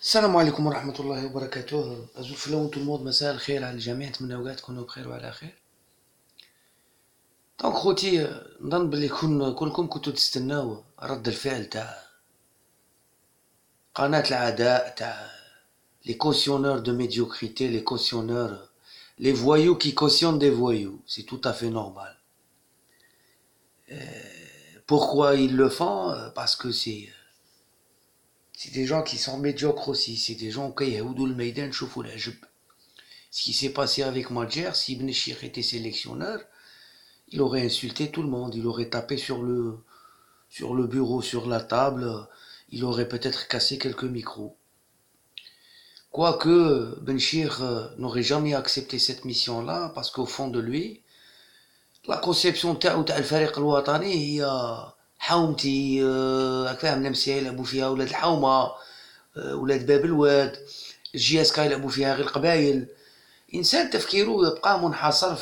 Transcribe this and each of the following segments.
السلام عليكم ورحمة الله وبركاته. أزول في لون الموض، مساء الخير على الجميع، نتمنى أوقات تكونوا بخير وعلى خير. دونك خوتي، نظن بلي كلكم كنتو تستناو رد الفعل تاع قناة العداء تاع لي كوسيونور دو ميديوكريتي، لي كوسيونور، لي فويو كي كوسيون دي فويو. سي tout à fait normal. Pourquoi ils le font? Parce que c'est des gens qui sont médiocres aussi. C'est des gens qui يهودوا الميدان شوفوا العجب. Ce qui s'est passé avec Madjer, si Ibn Chir était sélectionneur, il aurait insulté tout le monde, il aurait tapé sur le bureau, sur la table, il aurait peut-être cassé quelques micros. Quoique Benchir n'aurait jamais accepté cette mission-là, parce qu'au fond de lui, la conception تاعو تاع الفريق الوطني هي حومتي، راك فاهم، النمسا يلعبوا فيها ولاد الحومه، ولاد باب الواد، الجي اس كا يلعبوا فيها غير القبايل. انسان تفكيره يبقى منحصر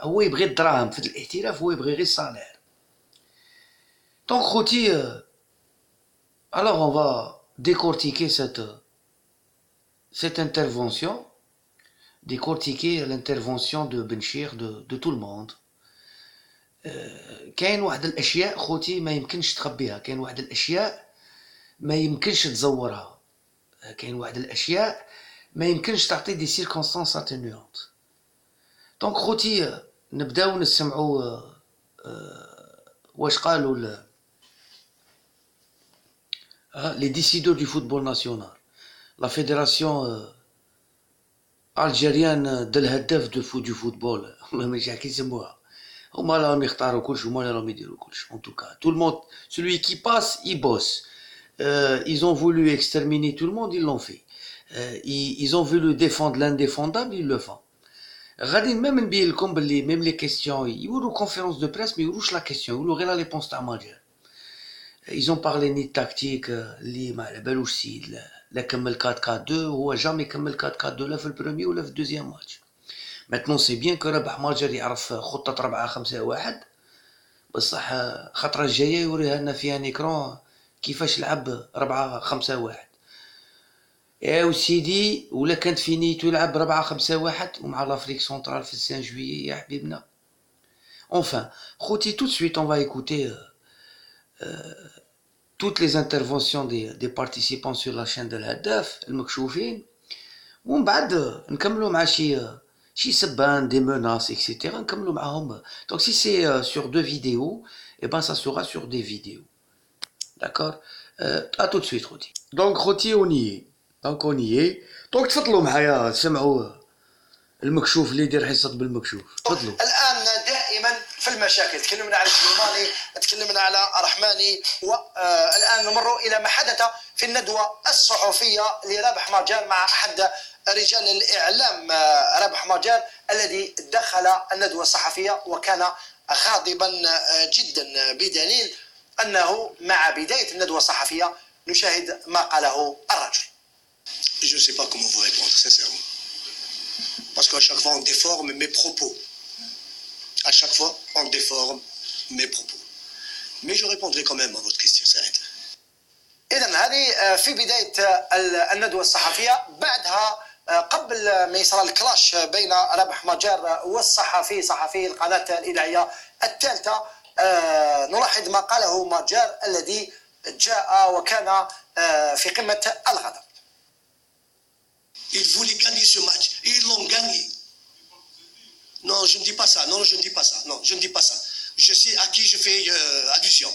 هو يبغي الدراهم في الاحتراف، هو يبغي غير الصالير. دونك خوتي، alors on va décortiquer cette intervention, décortiquer l'intervention de Benchir, de tout le monde. كاين واحد الاشياء خوتي ما يمكنش تخبيها، كاين واحد الاشياء ما يمكنش تزورها، كاين واحد الاشياء ما يمكنش تعطي دي سيركونستانس اتنيونت. دونك خوتي، نبداو نسمعوا واش قالوا les décideurs du football national, la fédération algérienne de الهداف du football. ماشي كي يسموها، هما راهم يختاروا كلش، هما راهم يديروا كلش. en tout cas tout le monde, celui qui passe il bosse. Ils ont voulu exterminer tout le monde, ils l'ont fait. Ils ont voulu défendre l'indéfendable, ils le font. غادي même نبين لكم باللي même les questions يقولوا conférence de presse ما يقولوش la question، يقولوا غير la réponse تاع ماجر. Ils ont parlé ni de tactique اللي ما على بالوش سيد، لا كمل 4-4-2، هو جامي كمل 4-4-2 لا في البرومي ولا في الدوزيام ماتش. Maintenant c'est bien que ربح ماجر يعرف خطة 4-5-1، بصح خطرة الجاية يوريها لنا في ان ايكرون كيفاش لعب 4-5-1. يا وسيدي، ولا كانت في نيتو يلعب 4-5-1 ومع l'Afrique centrale في 5 juillet يا حبيبنا. Enfin, خوتي, tout de suite on va écouter toutes les interventions des participants sur la chaîne de الهداف المكشوفين، ومن بعد نكملوا مع شي سبان دي menaces etc. نكملوا معاهم. Donc si c'est sur 2 vidéos, et ben ça sera sur des vidéos. D'accord. À tout de suite خوتي. Donc خوتي on y est. دونك تفضلوا معايا سمعوا المكشوف اللي يدير حصة بالمكشوف. تفضلوا. الآن دائما في المشاكل، تكلمنا على سليماني، تكلمنا على رحماني، والآن نمر إلى ما حدث في الندوة الصحفية لرابح ماجر مع أحد رجال الإعلام رابح ماجر الذي دخل الندوة الصحفية وكان غاضبا جدا، بدليل أنه مع بداية الندوة الصحفية نشاهد ما قاله الرجل. Je ne sais pas comment vous répondre, sincèrement. Parce qu'à chaque fois, on déforme mes propos. À chaque fois, on déforme mes propos. Mais je répondrai quand même à votre question, Saïd. إذا هذه في بداية الندوة الصحفية. بعدها قبل ما يصير الكلاش بين رابح ماجر والصحفي، صحفي القناة الإذاعية الثالثة، نلاحظ ما قاله ماجر الذي جاء وكان في قمة الغضب. Ils voulaient gagner ce match et ils l'ont gagné. Non, je ne dis pas ça. Non, je ne dis pas ça. Non, je ne dis pas ça. Je sais à qui je fais allusion.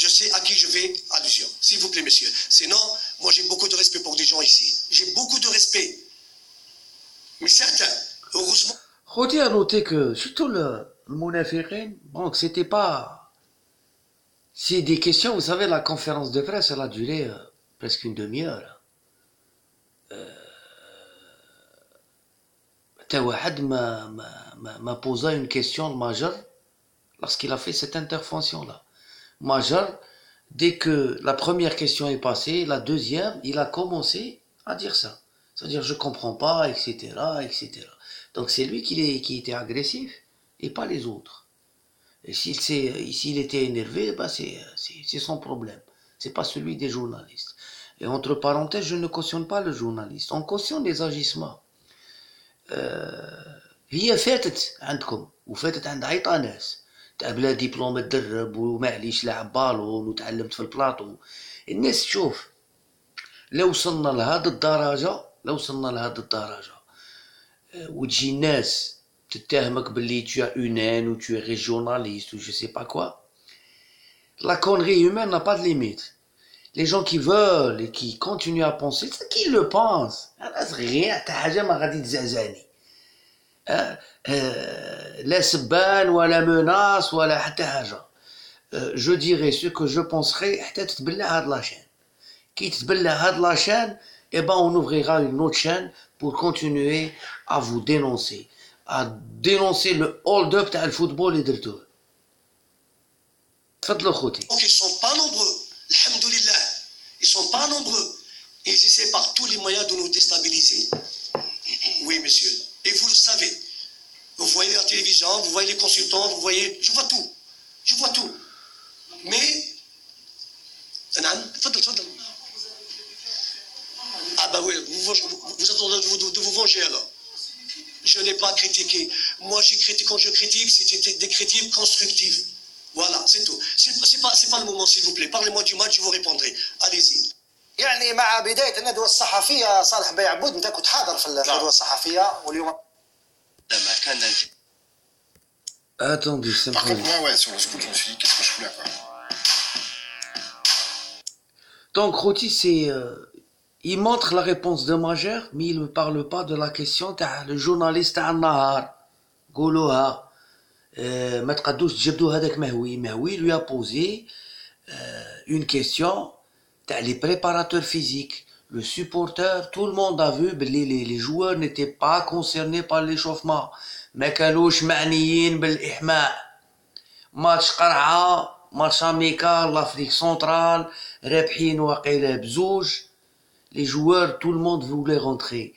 Je sais à qui je fais allusion. S'il vous plaît, messieurs. Sinon, moi j'ai beaucoup de respect pour des gens ici. J'ai beaucoup de respect. Mais certains, heureusement... خوتي à noter que surtout المنافقين، donc c'était pas... C'est des questions, vous savez, la conférence de presse, elle a duré presque une demi-heure. واحد ما posa une question de Major lorsqu'il a fait cette intervention là. Major, dès que la première question est passée, la deuxième, il a commencé à dire ça, c'est-à-dire je comprends pas, etc., etc. Donc c'est lui qui était agressif et pas les autres. Et s'il était énervé, bah c'est son problème, c'est pas celui des journalistes. Et entre parenthèses, je ne cautionne pas le journaliste, on cautionne les agissements. هي فاتت عندكم وفاتت عند عيطا ناس تاع بلا دبلوم تدرب ومعليش لعب بالون وتعلمت في البلاطو. الناس تشوف لو وصلنا لهاد الدرجة وتجي الناس تتهمك باللي tu as une haine ou tu es régionaliste ou je sais pas quoi. La connerie humaine n'a pas de limite. Les gens qui veulent et qui continuent à penser, c'est qu'ils le pensent. أنا صغير حتى حاجة ما غادي تزعزعني. لا سبان ولا menace ولا حتى حاجة. Je dirais ce que je penserai حتى تتبلع هاد لاشين. كي تتبلع هاد لاشين, eh ben on ouvrira une autre chaîne pour continuer à vous dénoncer. À dénoncer le hold-up تاع الفوتبول اللي درتوه. تفضلوا خوتي. Donc ils sont pas nombreux. Alhamdoulilah. Ils sont pas nombreux. Ils essaient par tous les moyens de nous déstabiliser. Oui, monsieur. Et vous le savez. Vous voyez la télévision, vous voyez les consultants, vous voyez... Je vois tout. Je vois tout. Mais... Ah bah oui, vous attendez de vous venger alors. Je n'ai pas critiqué. Moi, quand je critique, c'était des critiques constructives. Voilà, c'est tout. C'est pas le moment, s'il vous plaît. Parlez-moi du match, je vous répondrai. Allez-y. يعني مع بداية الندوة الصحفية صالح بيعبود انت كنت حاضر في الندوة الصحفية واليوم لما كان Attendez, c'est Par contre, moi, ouais, sur le scoop, je me suis dit, qu'est-ce que je fous là, quoi. Donc, Roti, il montre la réponse de Majeur, mais il ne parle pas de la question. Le journaliste à Nahar, Goulouha, ما تقدوش تجبدوا هذاك مهوي lui a posé une question. Les préparateurs physiques, le supporter, tout le monde a vu que les joueurs n'étaient pas concernés par l'échauffement. ما كانوش معنيين بالإحماء. ماتش قرعة, ماتش أميكال, l'Afrique centrale, رابحين واقيلا بزوج. Les joueurs, tout le monde voulait rentrer.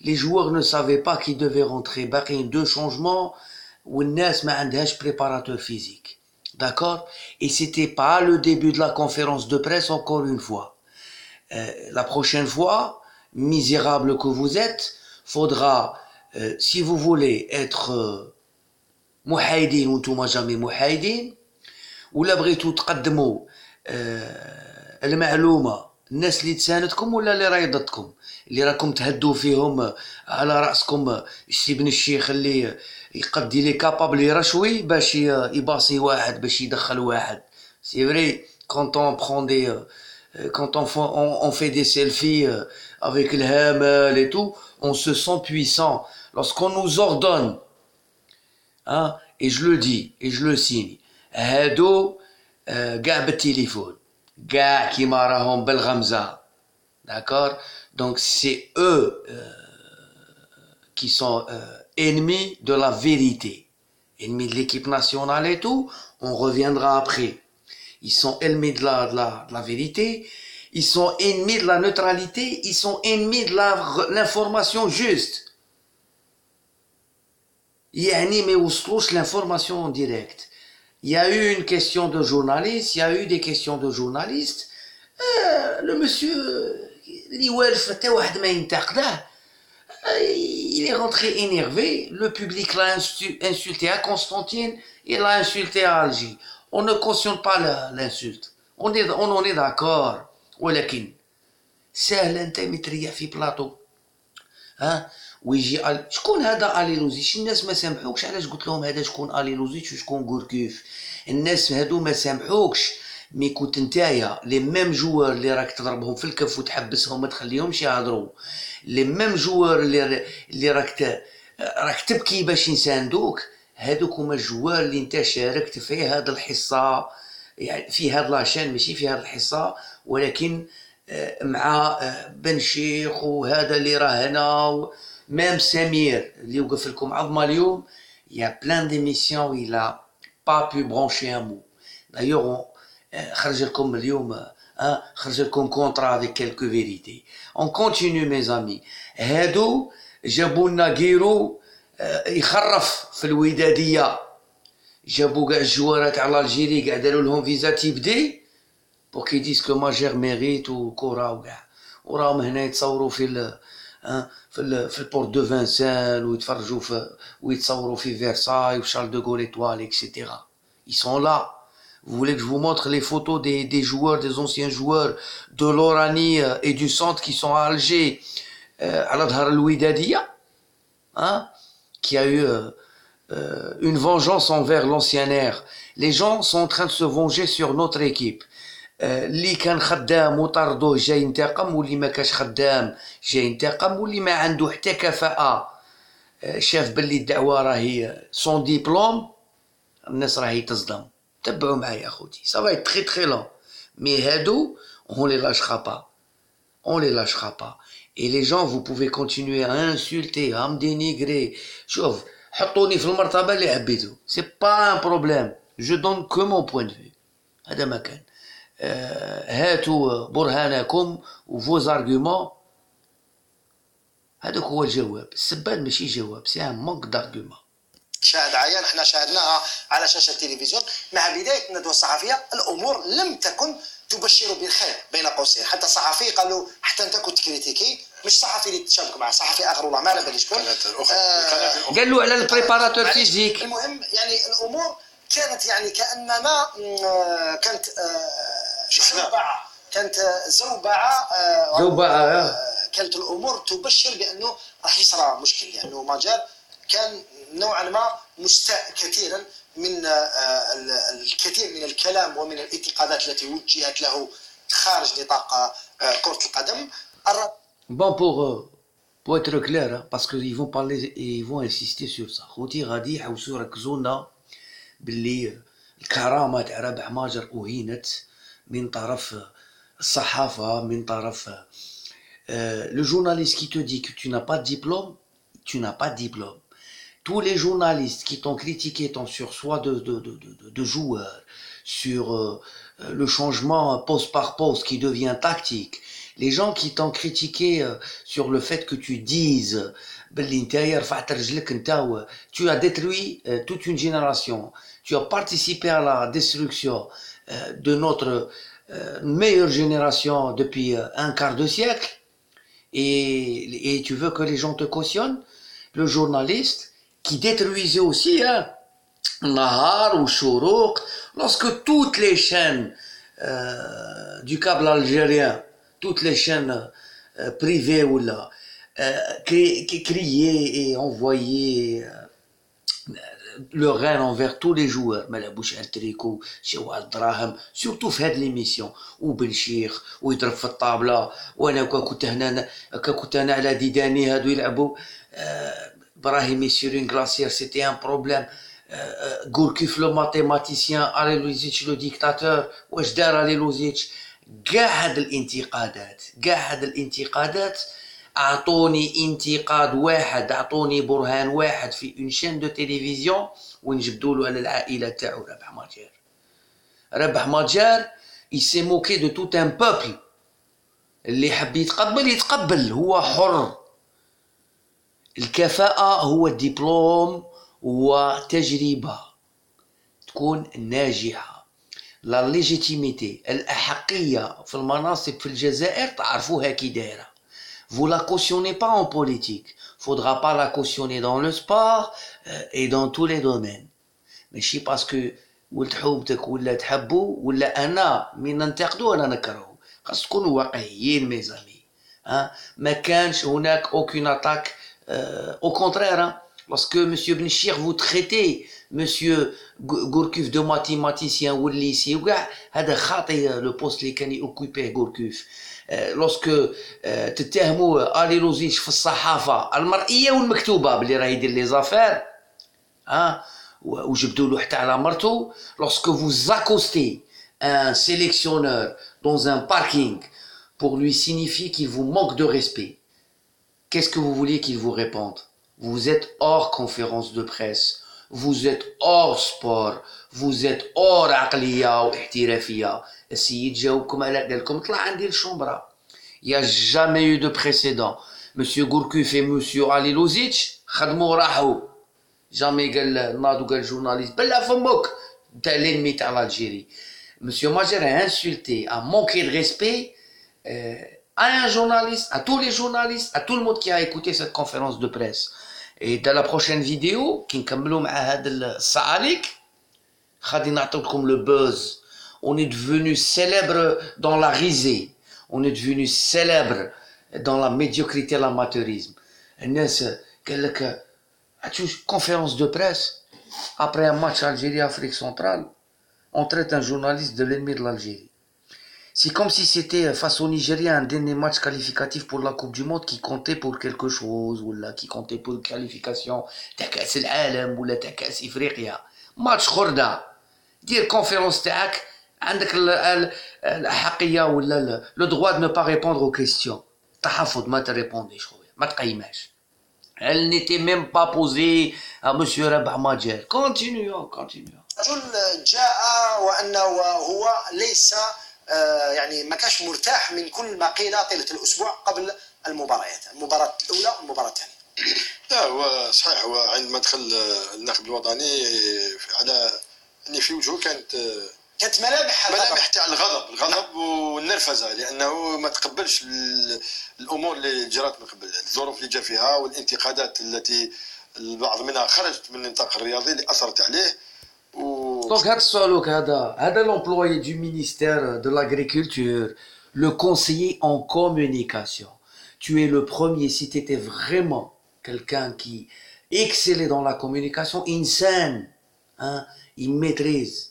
Les joueurs ne savaient pas qu'ils devaient rentrer. باقيين 2 changements والناس ما عندهاش préparateur physique. D'accord? Et c'était pas le début de la conférence de presse, encore une fois. La prochaine fois, misérable que vous êtes, faudra, si vous voulez être محايدين وانتم jamais محايدين, ولا بغيتو تقدموا المعلومة الناس اللي تساندكم ولا اللي راهي ضدكم, اللي راكم تهدوا فيهم على رأسكم السي بن الشيخ اللي يقدي لي كابابل يرشوي باش يباصي واحد باش يدخل واحد. C'est vrai, quand on prend quand on fait des selfies avec le hamel et tout, on se sent puissant. Lorsqu'on nous ordonne, hein, et je le dis, et je le signe, هادو كاع بالتليفون, كاع كيما راهم بالغمزة. D'accord? Donc c'est eux qui sont ennemis de la vérité, ennemis de l'équipe nationale et tout, on reviendra après. Ils sont ennemis de la vérité, ils sont ennemis de la neutralité, ils sont ennemis de l'information juste. يعني ما يوصلوش l'information en direct. Il y a eu une question de journaliste, il y a eu des questions de journalistes. Le monsieur اللي والف حتى واحد ما ينتقده, il est rentré énervé, le public l'a insulté à Constantine, il l'a insulté à Alger. On ne cautionne pas l'insulte, on en est d'accord. ولكن سهل انت متريح في بلاطو, ها, ويجي شكون هذا اليلوزيتش. الناس ما سامحوكش, علاش قلت لهم هذا شكون اليلوزيتش وشكون غوركيف. الناس هادو ما سامحوكش, مي كنت نتايا لي ميم جوار اللي راك تضربهم في الكف وتحبسهم ما تخليهمش يهضروا, لي ميم جوار اللي راك تبكي باش يساندوك, هادوك هما الجوار اللي انت شاركت في هاد الحصه, يعني في هاد لاشين ماشي في هاد الحصه, ولكن مع بن شيخ وهذا اللي راه هنا, ميم سمير اللي وقف لكم عظمه اليوم. Il y a plein d'émissions où il a pas pu brancher un mot. D'ailleurs, خرج لكم اليوم, خرج لكم contrat avec quelques vérités. On continue mes amis. هادو جابوا لنا غيرو يخرف في الوداديه, جابوا كاع الجوارات على الجيري, كاع داروا لهم فيزا تيب دي, pour qu'ils disent que Majer mérite وكرة وكاع وراهم هنا يتصوروا في البورت دو فانسان ويتفرجوا ويتصوروا في فيرساي وشارل دو غول étoile etc. Ils sont là. Vous voulez que je vous montre les photos des joueurs, des anciens joueurs de l'Oranie et du centre qui sont à Alger, à l'Adhar al-Ouidadia, hein, qui a eu une vengeance envers l'ancien air. Les gens sont en train de se venger sur notre équipe. اللي كان خدام وطردوه جاي ينتقم واللي ما كانش خدام جاي ينتقم واللي ما عنده حتى كفاءة شاف باللي الدعوة راهي سون ديبلوم الناس راهي تصدم. تبعوا معايا اخوتي ça va être très très long mais هادو on les lâchera pas, on les lâchera pas. Et les gens vous pouvez continuer à insulter à me dénigrer. شوف حطوني في المرتبة اللي حبيتو, c'est pas un problème, je donne que mon point de vue. هذا ما كان. هاتوا برهانكم وفوز ارغيومون. هذاك هو الجواب. السبان ماشي جواب, سي ان مانك دارغيومون. شاهد عيان احنا شاهدناها على شاشه التلفزيون. مع بدايه الندوه الصحفيه الامور لم تكن تبشر بالخير بين قوسين. حتى الصحفي قال له حتى انت كنت كريتيكي, مش صحفي اللي تشابك معه, صحفي اخر والله ما على بالي شكون. قال له على البريباراتور فيزيك. المهم يعني الامور كانت يعني كانما كانت زوبعه, كانت زوبعه. كانت الامور تبشر بانه راح يصرى مشكل, لانه ماجر كان نوعا ما مستاء كثيرا من الكثير من الكلام ومن الانتقادات التي وجهت له خارج نطاق كرة القدم. Bon, pour être clair, hein, parce qu'ils vont parler et ils vont insister sur ça. خوتي غادي يحوسوا يركزونا باللي الكرامة تاع رابح ماجر أهينت من طرف الصحافة, من طرف le journaliste qui te dit que tu n'as pas de diplôme, tu n'as pas de diplôme. Tous les journalistes qui t'ont critiqué ton sursoir de joueurs, sur le changement poste par poste qui devient tactique, les gens qui t'ont critiqué sur le fait que tu dises tu as détruit toute une génération, tu as participé à la destruction de notre meilleure génération depuis un quart de siècle, et tu veux que les gens te cautionnent. Le journaliste qui détruisait aussi Nahar ou Chourouk, lorsque toutes les chaînes du câble algérien, toutes les chaînes privées ou là, qui criaient et envoyaient leur haine envers tous les joueurs, Malabouch Al-Triko, Chewal Drahem, surtout fait de l'émission, ou Benchir, ou يضرب في الطابلة, وانا كنت انا على ديداني هادو يلعبوا Brahimi sur une glacière, c'était un problème. Gourcuff le mathématicien, Alelozic le dictateur, واش دار Alelozic. كاع هاد الانتقادات اعطوني انتقاد واحد, اعطوني برهان واحد في اون شين دو تيليفزيون ونجبدوا له على العائله تاعو. رابح ماجر il s'est moqué de tout un peuple. اللي حب يتقبل هو حر. الكفاءة هو الدبلوم وتجربة تكون ناجحة. لا ليجيتيميتي, الأحقية في المناصب في الجزائر تعرفوها كي دايرة. Vous la cautionnez pas en politique. Faudra pas la cautionner dans le sport et dans tous les domaines. ماشي باسكو ولد حومتك ولا تحبو ولا أنا من ننتقدو أنا نكرهو. خاص تكونوا واقعيين ميزامي. ما كانش هناك aucune attaque. Au contraire, lorsque M. Benchir vous traitez M. Gourcuff de mathématicien ou lycée, هذا خاطئ le poste اللي كان يوكوبيه Gourcuff. lorsque تتهموا أليلوزيتش في الصحافة المرئية والمكتوبة باللي راه يدير لي زافير, وجبدوا له حتى على مرته. lorsque vous accostez un sélectionneur dans un parking pour lui signifier qu'il vous manque de respect, qu'est-ce que vous vouliez qu'il vous réponde? Vous êtes hors conférence de presse, vous êtes hors sport, vous êtes hors عقلية واحترافية. السيد جاوبكم على قال لكم طلع عندي الشومبرا. Il n'y a jamais eu de précédent. Monsieur Gourcuff et Monsieur Alelozic خدموا راحوا. jamais قال ناض وقال جورناليست بلا فمك انت l'ennemi تاع الجيري. Monsieur Majer a insulté, a manqué de respect à un journaliste, à tous les journalistes, à tout le monde qui a écouté cette conférence de presse. Et dans la prochaine vidéo, qui نكملوا مع هذا الصعاليك غادي نعطيكم le buzz. On est devenu célèbre dans la risée. On est devenu célèbre dans la médiocrité, l'amateurisme. الناس قال لك conférence de presse après un match Algérie-Afrique centrale, on traite un journaliste de l'ennemi de l'Algérie. C'est comme si c'était face au Nigeria un dernier match qualificatif pour la Coupe du Monde qui comptait pour quelque chose, ou là, qui comptait pour une qualification تاع كاس العالم ولا تاع كاس افريقيا. ماتش خردة. دير conférence تاعك عندك الأحقية ولا le droit de ne pas répondre aux questions. تحفظ ما تريبونديش خويا ما تقيماش. Elle n'était même pas posée à Monsieur Rabah Majer. Continuons. رجل جاء وأنه هو ليس يعني ما كانش مرتاح من كل ما قيل طيلة الأسبوع قبل المباراة الأولى والمباراة الثانية. لا هو صحيح، هو عندما دخل الناخب الوطني على يعني في وجهه كانت ملامح تاع الغضب والنرفزه، لانه ما تقبلش الامور اللي جرت من قبل، الظروف اللي جا فيها والانتقادات التي البعض منها خرجت من النطاق الرياضي اللي اثرت عليه. Donc هذا l'employé du ministère de l'Agriculture, le conseiller en communication. Tu es le premier, si tu étais vraiment quelqu'un qui excellait dans la communication, إنسان il maîtrise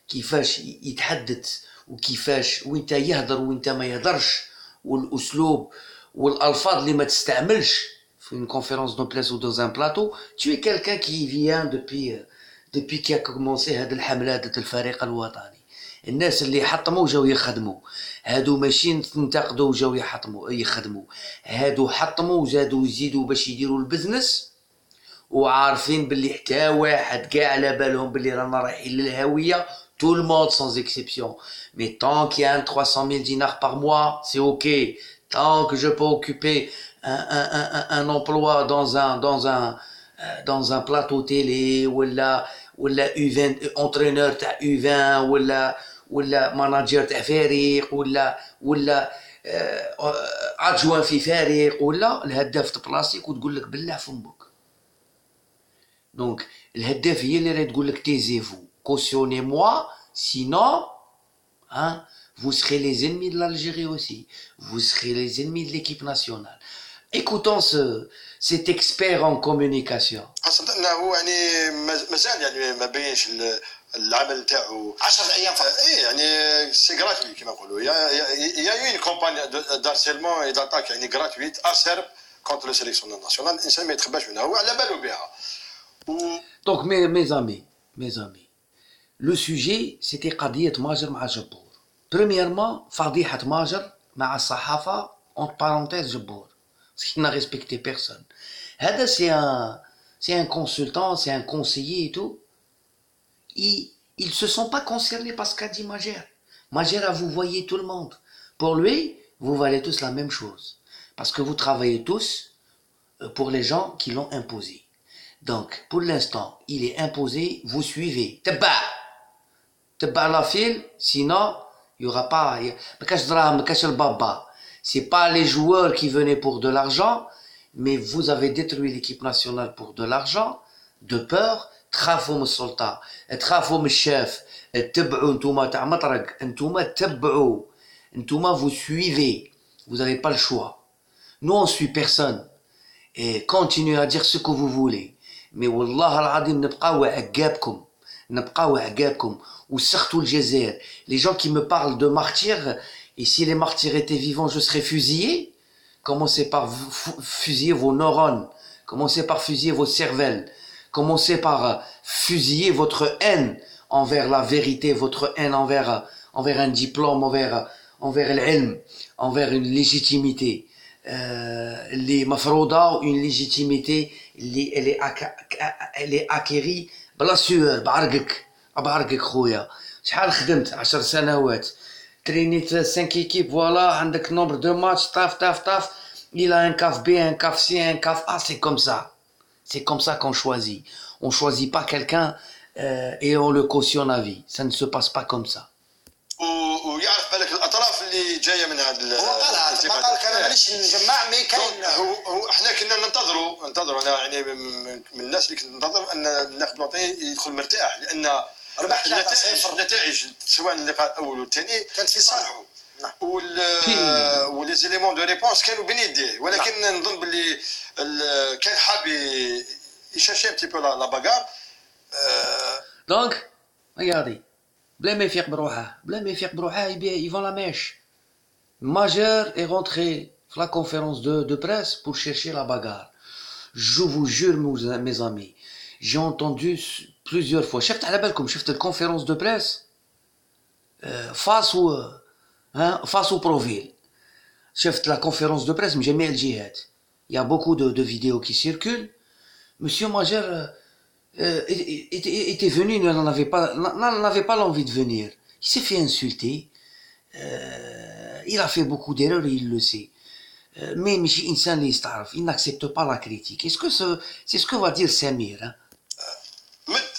كيفاش يتحدث وكيفاش وانت يهضر وانت ما يهضرش والاسلوب والالفاظ اللي ما تستعملش في une conférence de presse ou dans un plateau. Tu es quelqu'un qui vient depuis qui a commencé هذه الحملة ضد الفريق الوطني. الناس اللي حطموا جاو يخدموا، هادو ماشي نتقدوا جاو يخدموا، هادو حطموا وزادوا يزيدوا باش يديروا البزنس، وعارفين باللي حتى واحد كاع على بالهم باللي رانا رايحين للهوية. Tout le monde sans exception. Mais tant qu'il y a 300 000 dinars par mois, c'est ok. Tant que je peux occuper un emploi dans un plateau télé, ou la U20, entraîneur تاع U20, ولا manager تاع فريق, ولا adjoint في فريق, ولا الهداف تبلاصيك وتقول لك بالله فمك. Donc الهداف هي اللي راهي تقول لك taisez-vous. Cautionnez-moi, sinon, vous serez les ennemis de l'Algérie aussi. Vous serez les ennemis de l'équipe nationale. Écoutons cet expert en communication. خاصة انه يعني مازال يعني ما بينش العمل تاعو 10 ايام فقط. يعني سي غراتوي كما نقولوا. يا اون كومباني دارسيلمون اي داتاك يعني غراتويت اسيرب كونتر لو سيليكسيونور ناسيونال. الانسان ما يتخباش منها، هو على باله بها. Donc mes amis, le sujet c'était قضية ماجر مع جبور. Premièrement, فضيحة ماجر مع الصحافة entre parenthèses جبور. Parce qu'il n'a respecté personne. هذا c'est un consultant, c'est un conseiller et tout. Ils se sont pas concernés par ce qu'a dit Majer. Majer a vous voyez tout le monde. Pour lui, vous valez tous la même chose. Parce que vous travaillez tous pour les gens qui l'ont imposé. Donc, pour l'instant, il est imposé, vous suivez. Teba la file, sinon, il n'y aura pas. C'est pas les joueurs qui venaient pour de l'argent, mais vous avez détruit l'équipe nationale pour de l'argent, de peur. تخافوا من السلطة، تخافوا من الشاف، تتبعوا انتوما تاع مطرق، انتوما تتبعوا، انتوما vous suivez, vous n'avez pas le choix. Nous on suit personne. Et continuez à dire ce que vous voulez. Mais والله العظيم نبقاو عقابكم وسختوا الجزائر. Les gens qui me parlent de martyrs, et si les martyrs étaient vivants, je serais fusillé. Commencez par fusiller vos neurones, commencez par fusiller vos cervelles, commencez par fusiller votre haine envers la vérité, votre haine envers un diplôme, envers l'ilm, envers une légitimité. Les mafrouda, une légitimité, elle est acquérie بلا سؤال بعرقك خويا. شحال خدمت 10 سنوات ترينيت 5 équipes, voilà, عندك nombre de matchs, taf, il a un CAF B, un CAF C, un CAF A, c'est comme ça. C'est comme ça qu'on choisit. On choisit pas quelqu'un et on le cautionne à vie. Ça ne se passe pas comme ça. ويعرف بالك الاطراف اللي جايه من هذا هو قالها ما قال انا مانيش نجمع مي كاين هو احنا كنا ننتظروا انا يعني من الناس اللي كنت ننتظر ان الناخب الوطني يدخل مرتاح لان ربح النتائج سواء اللقاء الاول والثاني كانت في صالحه ولي زيليمون دو ريبونس كانوا بين يديه ولكن نظن باللي كان حاب يشاشي ان تي بو لا باغار دونك regardez بلا ما يفيق بروحه ils vont la mèche. Majeur est rentré dans la conférence de presse pour chercher la bagarre. Je vous jure mes amis, j'ai entendu plusieurs fois. شفت على بالكم شفت الكونفérence de presse face au Proville. شفت la conférence de presse من جميع الجهات. Il y a beaucoup de vidéos qui circulent. Monsieur Majeur était venu, il n'avait pas l'envie de venir. Il s'est fait insulter. Il a fait beaucoup d'erreurs et il le sait. Mais ماشي إنسان اللي يستعرف. Il n'accepte pas la critique. Est-ce que c'est ce que va dire Samir hein?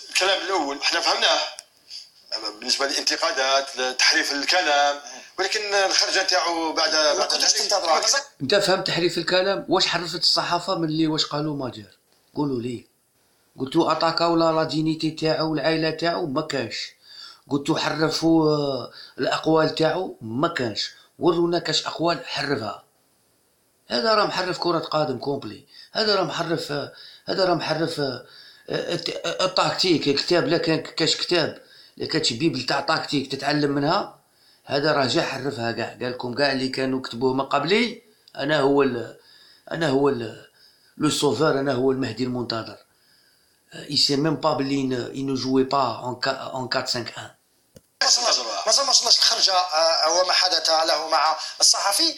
الكلام الأول احنا فهمناه بالنسبة للانتقادات تحريف الكلام ولكن الخرجة نتاعو بعد انت فهمت تحريف الكلام؟ واش حرفت الصحافة من اللي واش قالوا ماجر؟ قولوا لي. قلتو اتاكاو لا دينيتي تاعو والعائله تاعو ما كانش. قلتو حرفوا الاقوال تاعو ما كانش. ورونا كاش اقوال حرفها. هذا راه محرف كرة قدم كومبلي. هذا راه محرف التكتيك. الكتاب لا كان كاش كتاب لا كانش بيبل تاع تكتيك تتعلم منها. هذا راه جا حرفها كاع. قال لكم كاع اللي كانوا كتبوه من قبلي انا هو لو سوفور. انا هو المهدي المنتظر. Il sait même pas il ne jouait pas en 4-5-1. ما صلناش الخرجه هو ما حدث له مع الصحفي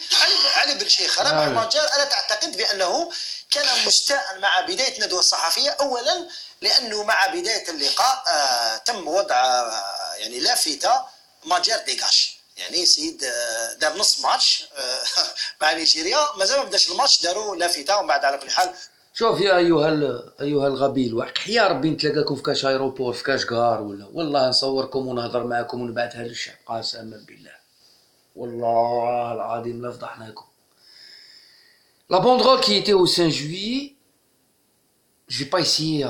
علي بن شيخ. رابح ماجر الا تعتقد بانه كان مستاء مع بدايه الندوه الصحفيه؟ اولا لانه مع بدايه اللقاء تم وضع يعني لافته ماجر ديغاش. يعني سيد دار نص ماتش مع نيجيريا مازال ما بداش الماتش داروا لافته ومن بعد على كل حال. شوف يا ايها الغبي الوحق حيا ربي نتلاقاكم في كاش ايروبور في كاش كار ولا والله نصوركم ونهضر معاكم ونبعثها للشعب قسما بالله والله العظيم لا فضحناكم. La banderole qui était au 5 juillet, j'ai pas essayé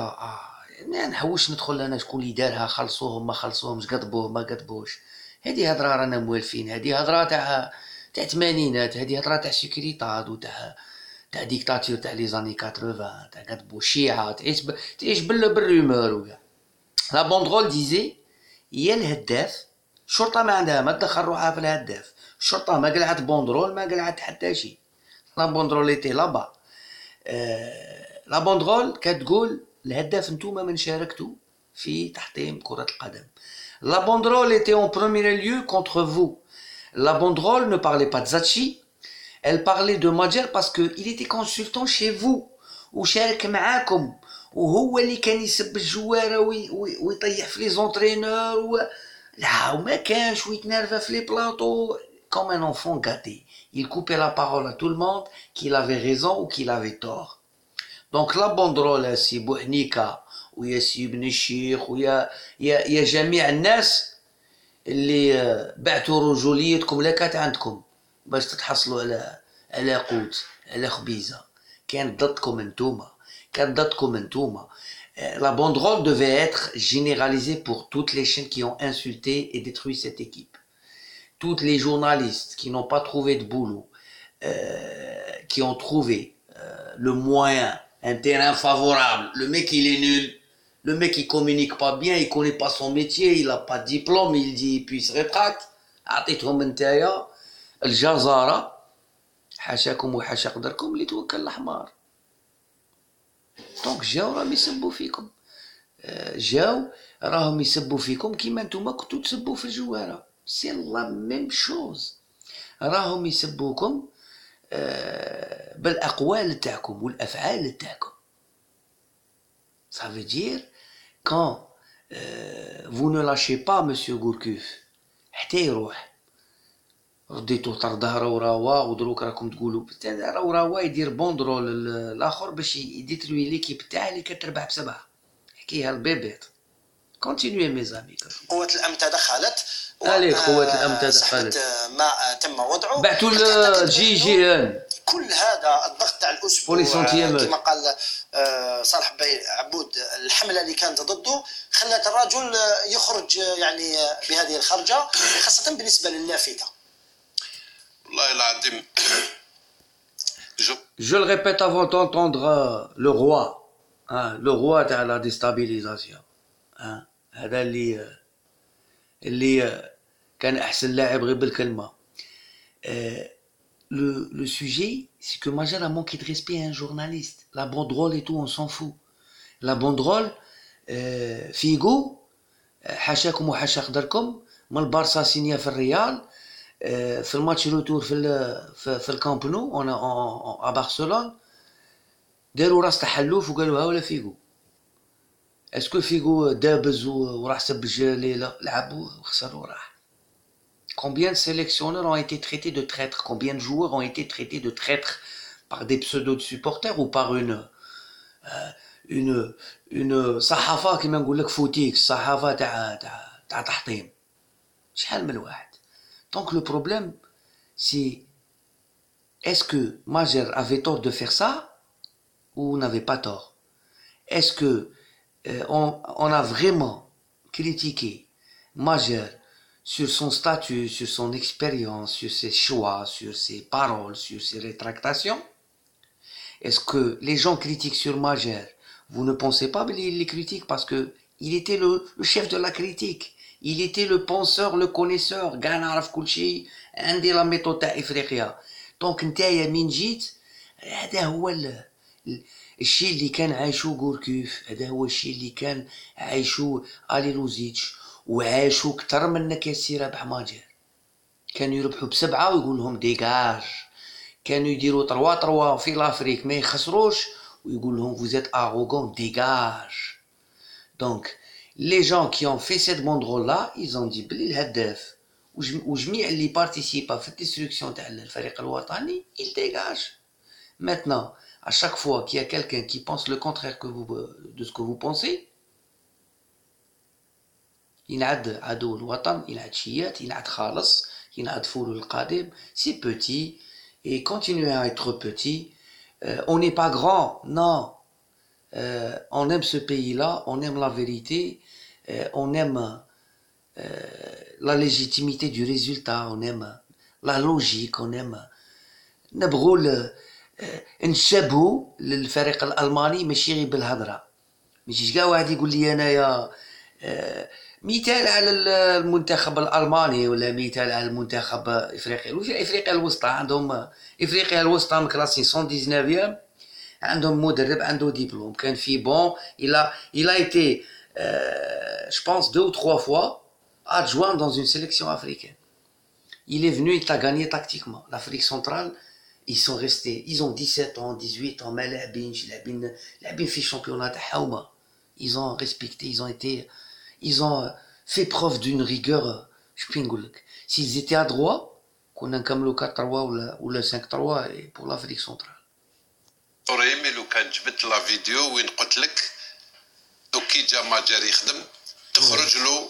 نحوش ندخل انا شكون اللي دارها خلصوهم ما خلصوهمش قضبوه ما قضبوش. هذه هضره رانا موالفين. هذه هضره تاع الثمانينات. هذه هضره تاع سيكوريتاد وتاع ديكتاتور تاع لي زاني 80 تاع قضبو الشيعة تعيش بالرومور وكاع. لا بوندرول ديزي هي الهداف. الشرطة ما عندها ما تدخل روحها في الهداف. الشرطة ما قلعت بوندرول ما قلعت حتى شي. لا بوندرول ايتي لابا. لا بوندرول كتقول الهداف نتوما من شاركتوا في تحطيم كرة القدم. La banderole était en premier lieu contre vous. La banderole ne parlait pas de Zachi. Elle parlait de Majer parce qu'il était consultant chez vous وشارك معاكم وهو اللي كان يسب الجواره ويطيح في لي زونترينور لا وما كانش ويتنرفا في لي بلاطو comme un enfant gâté. Il coupait la parole à tout le monde qu'il avait raison ou qu'il avait tort. Donc la banderole سي بوحنيكا ويا سي ابن الشيخ يا جميع الناس اللي بعتوا رجوليتكم لا كانت عندكم باش تتحصلوا على قوت على خبيزه كانت ضدكم انتوما. La banderole devait être généralisée pour toutes les chaînes qui ont insulté et détruit cette équipe. Toutes les journalistes qui n'ont pas trouvé de boulot, qui ont trouvé le moyen, un terrain favorable. Le mec il est nul, le mec il communique pas bien, il connaît pas son métier, il a pas de diplôme, il dit puis il se rétracte. عطيتهم نتايا الجزارة حاشاكم وحاشا قدركم اللي توكل الحمار. دونك جاو راهم يسبوا فيكم. راهم يسبوا فيكم كيما نتوما كنتو تسبوا في الجوارة. سي لا ميم شوز. راهم يسبوكم بالاقوال تاعكم والافعال تاعكم. Ça veut dire quand vous ne lâchez pas monsieur Gourcuff حتى يروح رديتو طرد راوا ودروك راكم تقولوا راوا يدير بوندرول الاخر باش يديتروي ليكيب تاعي اللي كتربح ب7. حكيها البيبيط Continuez mes amis. قوة الأمن تدخلت. علي قوة الأمن تدخلت. ما تم وضعه. بعثوا الGIGN. كل هذا الضغط تاع الأسبوع كما قال صالح عبود، الحملة اللي كانت ضده خلت الرجل يخرج يعني بهذه الخرجة، خاصة بالنسبة للافتة. والله العظيم. Je le répète avant d'entendre le roi, hein, le roi de la déstabilisation. Hein, هذا اللي كان أحسن لاعب غير بالكلمة. Le sujet, c'est que Majal a manqué de respect à un journaliste. La banderole et tout, on s'en fout. La banderole, Figo, حاشاكم وحاشا قدركم، من البارسا سينيا في الريال. في الماتش روتور في الكامب نو à Barcelone داروا راس تحلوف وقالوا ها ولا فيغو. اسكو فيغو دابز وراح سب الجليله؟ لعبوا وخسروا وراح. Combien de sélectionneurs ont été traités de traîtres? Combien de joueurs ont été traités de traîtres par des pseudo supporters ou par une صحافه كيما نقول لك فوتيك، صحافه تاع تحطيم؟ شحال من واحد. Donc le problème, c'est est-ce que Majer avait tort de faire ça ou n'avait pas tort? Est-ce que on a vraiment critiqué Majer sur son statut, sur son expérience, sur ses choix, sur ses paroles, sur ses rétractations? Est-ce que les gens critiquent sur Majer? Vous ne pensez pas qu'ils les critiquent parce que il était le chef de la critique. Il était le penseur, le connaisseur. كاع نعرف كل شيء، عندي لا ميثود تاع افريقيا. دونك نتايا من جيت، هذا هو الشيء اللي كان عايشو غوركوف، هذا هو الشيء اللي كان عايشو الي لوزيتش، وعاشو كثر منك يا سي رابح ماجر. كانوا يربحوا ب7 ويقول لهم ديغاج، كانوا يديروا 3-3 في لافريك ما يخسروش ويقول لهم vous êtes arrogant, dégage. Donc les gens qui ont fait cette banderole-là, ils ont dit بلي الهداف وجميع اللي بارتيسيبا في الديستركسيون تاع الفريق الوطني il dégage. Maintenant, à chaque fois qu'il y a quelqu'un qui pense le contraire de ce que vous pensez, ينعد عدو الوطن، ينعد شيات، ينعد خالص، ينعد فولو القادم. C'est petit et continuez à être petit. On n'est pas grand, non. On aime ce pays-là, on aime la vérité, on aime la légitimité du résultat, on aime la logique, on aime نبغوا نشبهوا للفريق الألماني ماشي غير بالهضرة. ماشي كاع واحد يقول لي انايا مثال على المنتخب الألماني ولا مثال على المنتخب افريقيا. افريقيا الوسطى عندهم افريقيا الوسطى مكلاسي 119 عندهم مدرب عنده دبلوم كان في بون. il a été je pense 2 ou 3 fois adjoint dans une sélection africaine. Il est venu, il t'a gagné tactiquement. L'Afrique centrale, ils sont restés, ils ont 17 ans, 18 ans, ما لاعبينش لاعبين في الشامبيونات تاعهم. Ils ont respecté, ils ont fait preuve d'une rigueur. Je peux نقول لك s'ils étaient adroits كنا نكملوا 4-3 ولا 5-3 pour l'Afrique centrale. ريمي لو كان جبت لا فيديو وين قلت لك كي جا ماجر يخدم تخرج له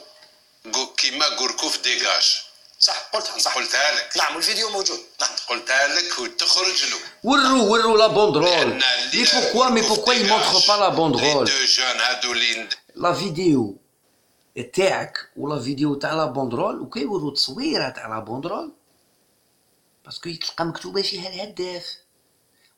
كيما غوركوف ديغاج. صح قلتها، صح قلتها لك. نعم والفيديو موجود. نعم قلتها لك وتخرج له. وروا la banderole. Mais pourquoi ils montrent pas la banderole? La vidéo تاعك ولا فيديو تاع لا باندرول وكيوروا تصويره تاع لا باندرول باسكو تلقى مكتوبه فيها الهداف،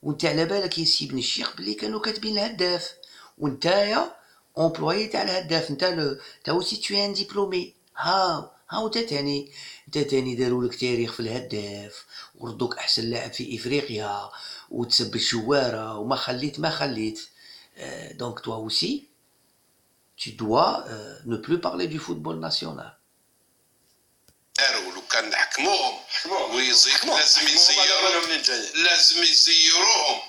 وانت على بالك يا سي بن الشيخ بلي كانوا كاتبين الهداف وانتايا امبلويي تاع الهداف. انت اوسي تو ان ديبلومي. ها انت تاني داروا لك تاريخ في الهداف وردوك احسن لاعب في افريقيا وتسب الشواره وما خليت. دونك toi aussi tu dois ne plus parler du football national. لو كان حكموهم لازم يزيروهم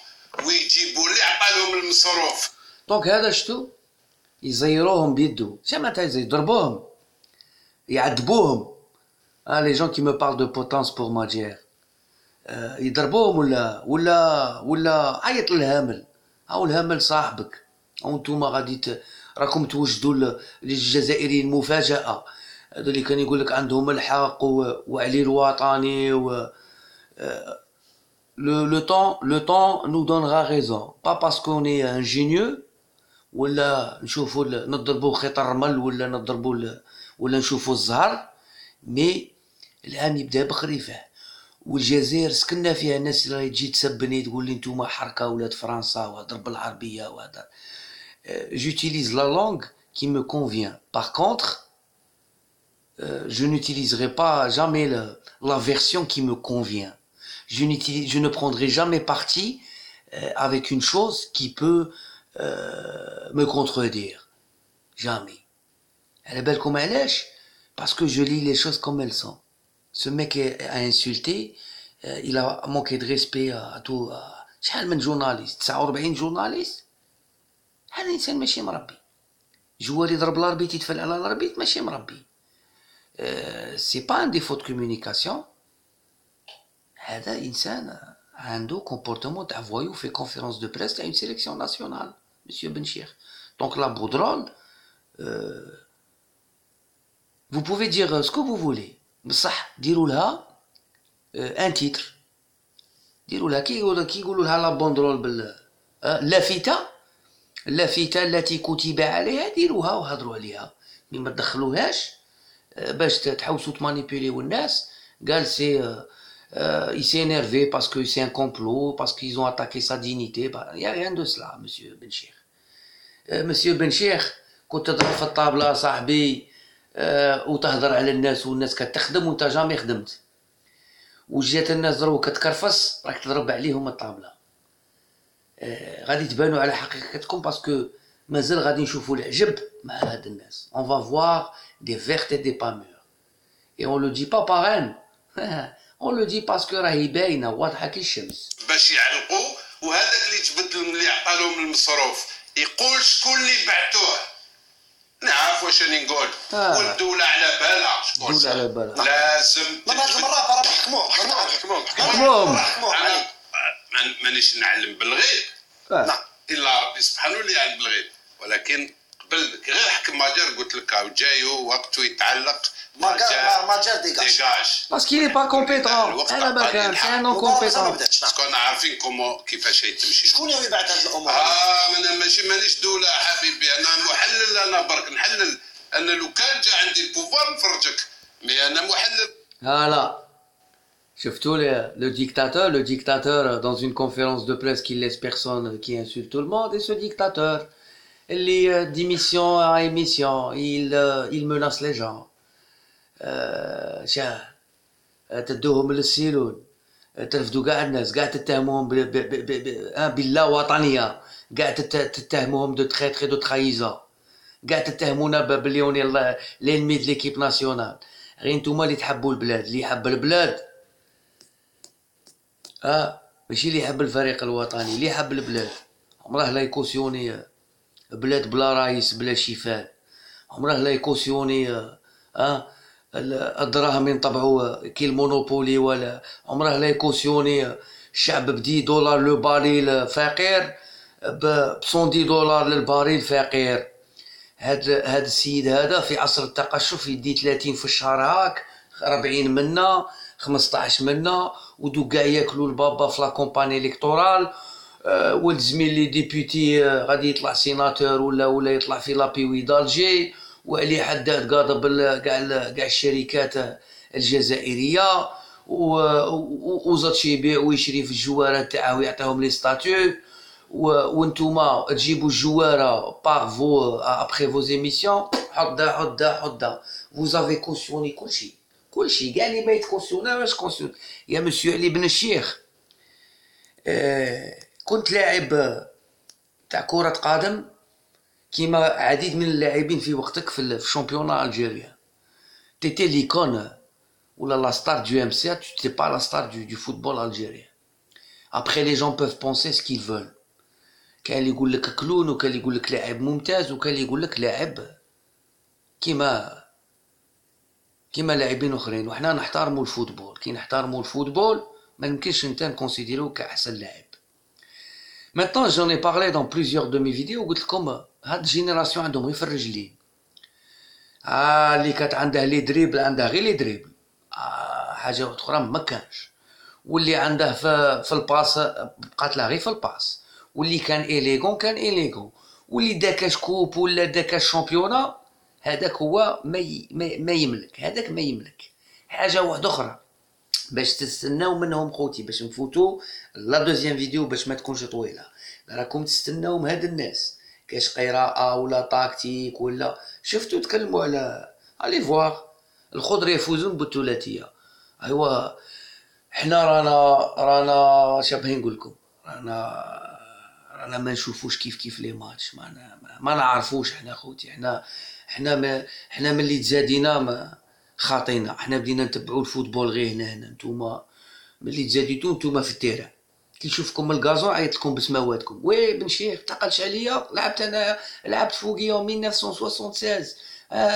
ويجيبوا اللي عطالهم المصروف. دونك هذا شتو يزيروهم بيدو زعما تاع يضربوهم يعذبوهم. لي جون كي me parlent de potence pour Majer يضربوهم ولا عيط للهامل. هاو الهامل صاحبك، او نتوما غادي راكم توجدوا للجزائريين مفاجأة، هذو اللي كان يقول لك عندهم الحق وعلي الوطني le temps nous donnera raison pas parce qu'on est ingénieux ولا نشوفوا نضربوا خيط الرمل ولا نشوفوا الزهر، مي العام يبدا بخريفه. والجزائر سكننا فيها الناس اللي تجي تسبني تقول لي نتوما حركه ولاد فرنسا وهضر بالعربيه وهذا. J'utilise la langue qui me convient. Par contre, je n'utiliserai pas jamais la version qui me convient. Je ne prendrai jamais parti avec une chose qui peut me contredire. Jamais. Elle est belle comme elle est, parce que je lis les choses comme elles sont. Ce mec a insulté, il a manqué de respect à tout. شحال من جورناليست 49 جورناليست. هذا إنسان ماشي مربي. جوار يضرب الاربيت يتفل على الاربيت ماشي مربي. C'est pas un défaut de communication. هذا إنسان عنده comportement تاع voyou fait conférence de presse تاع une sélection nationale, Monsieur Benchir. Donc la Boudrol, vous pouvez dire ce que vous voulez. بصح ديروا لها ان تيتر، ديروا لها كي يقولوا لها لا بوندرول باللافته التي كتب عليها، ديروها وهضروا عليها، مي ما تدخلوهاش باش تحوسوا تمانيبيليو الناس. قال سي il s'est énervé parce que c'est un complot, parce qu'ils ont attaqué sa dignité. Il n'y a rien de cela, monsieur Benchir. monsieur Benchir كنت تضرب في الطابله صاحبي وتهضر على الناس والناس كتخدم وانت جامي خدمت، وجات الناس ضربوك كتكرفص راك تضرب عليهم الطابله. غادي تبانوا على حقيقتكم باسكو مازال غادي نشوفوا العجب مع هاد الناس. on va voir des vertes et des pas mûres et on le dit pas par haine on le dit parce que راهي باينه واضحه كي الشمس. باش يعلقوا وهذاك اللي تبدل اللي عطا لهم المصروف يقول شكون اللي بعتوه. نعرف واش راني نقول. والدولة على بالها شكون الدولة على بالها لازم. ما هاد المرة راه محكموه مانيش نعلم بالغيب. نعم الا ربي سبحانه اللي يعلم بالغيب، ولكن قبل غير حكم ماجر قلت لك هاو جايو وقته يتعلق. ماجر ديجاج باسكو il est pas compétent. انا ما كان سي ان نون كومبيتون. كنا عارفين كيفاش تمشي. شكون اللي يبعث هاد الامور؟ مانيش دولة حبيبي، انا محلل، انا برك نحلل. انا لو كان جا عندي البوفوار نفرجك، مي انا محلل. Voilà. Cheftou le dictateur dans une conférence de presse qui laisse personne, qui insulte tout le monde, et ce dictateur, d'émission à émission, il menace les gens. تدوهم للسيلون، ترفدوا قاع الناس، قاع تتهموهم باللا وطنية، قاع تتهموهم دو تريتري دو ترايزون، قاع تتهمونا باللي اوني لينمي د ليكيب ناسيونال. غير نتوما اللي تحبوا البلاد، اللي يحب البلاد ماشي اللي يحب الفريق الوطني، اللي يحب البلاد عمره لا يكوسيوني بلاد بلا رايس بلا شيفان، عمره لا يكوسيوني الدراهم ينطبعوا كي المونوبولي، ولا عمره لا يكوسيوني الشعب $10 لو باريل فقير ب $110 للباريل فقير. هاد السيد هذا في عصر التقشف يدي 30 في الشهر هاك، 40 منا 15 منا، ودو كاع ياكلوا البابا في لا كومباني الكتورال. ولد زميل لي ديبوتي غادي يطلع سيناتور ولا يطلع في لابيوي دالجي، وعلي حداد قاضب كاع الشركات الجزائريه، وزاد يبيع ويشري في الجوارات تاعو ويعطيهم لي ستاتيو، وانتوما تجيبوا الجواره باغ فو ابخي فوز ايميسيون حدا vous avez cautionné كلشي كاع اللي ما يتكوسيوناش كوسيون. يا مسيو علي بن الشيخ، كنت لاعب تاع كرة قدم كيما عديد من اللاعبين في وقتك في شامبيونا الجيريا. تيتي ليكون ولا لا ستار du MCA, tu n'étais pas la star du football algérien. Après les gens peuvent penser ce qu'ils veulent. كان اللي يقول لك كلون، وكان اللي يقول لك لاعب ممتاز، وكان اللي يقول لك لاعب كيما لاعبين اخرين. وحنا نحترموا الفوتبول، كي نحترموا الفوتبول ما يمكنش انت نكونسيديروه كاحسن لاعب. Maintenant, j'en ai parlé dans plusieurs de mes vidéos. قلت لكم هاد الجينيراسيون عندهم غير في الرجلين. اللي كانت عندها لي دريبل عندها غير لي دريبل. حاجة أخرى ما كانش. واللي عنده في الباس بقات لها غير في الباس. واللي كان إليغون كان إليغون. واللي داكاش كوب ولا داكاش شامبيونا هذاك هو ما يملك. هذاك ما يملك. حاجة واحدة أخرى باش تستناو منهم خوتي باش نفوتو لا دوزيام فيديو باش ما تكونش طويلة. راكم تستناو من هاد الناس كاش قراءة ولا تاكتيك ولا شفتو تكلموا على فواغ الخضر يفوزون بالثلاثية. ايوا حنا رانا شابه نقولكم رانا ما نشوفوش كيف لي ماتش ما نعرفوش. حنا خوتي حنا ملي تزادينا ما خاطينا. حنا بدينا نتبعوا الفوتبول غير هنا نتوما ملي تزاديتو نتوما في التيران كي نشوفكم من الكازون عيط لكم بسماواتكم. وي بن شيخ تقلش عليا لعبت فوقيا 1976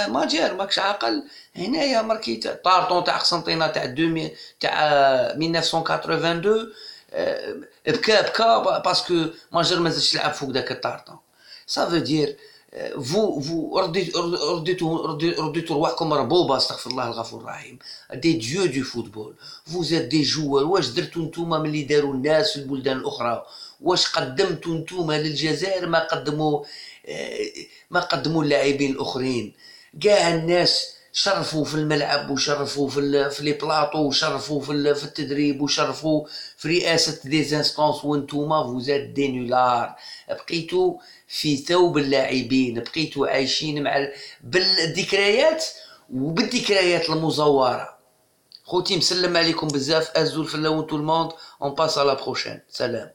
ماجير ماكش عاقل. هنايا ماركيت طارطون تاع قسنطينه تاع 1982 بكى باسكو ماجير مازالش يلعب فوق داك الطارطون. سافو دير vous رديتوا رواحكم ربوبة استغفر الله الغفور الرحيم. دي ديو دو فوتبول vous êtes des joueurs. واش درتوا نتوما من اللي داروا الناس في البلدان الاخرى؟ واش قدمتوا نتوما للجزائر ما قدموا اللاعبين الاخرين؟ كاع الناس شرفوا في الملعب وشرفوا في لي بلاطو وشرفوا في التدريب وشرفوا في رئاسة دي زانستانس وانتوما فوزات دي نولار. بقيتوا في ثوب اللاعبين بقيتوا عايشين بالذكريات وبالذكريات المزورة. خوتي مسلم عليكم بزاف. ازول في اللون تو الموند. اون باس على بروشين. سلام.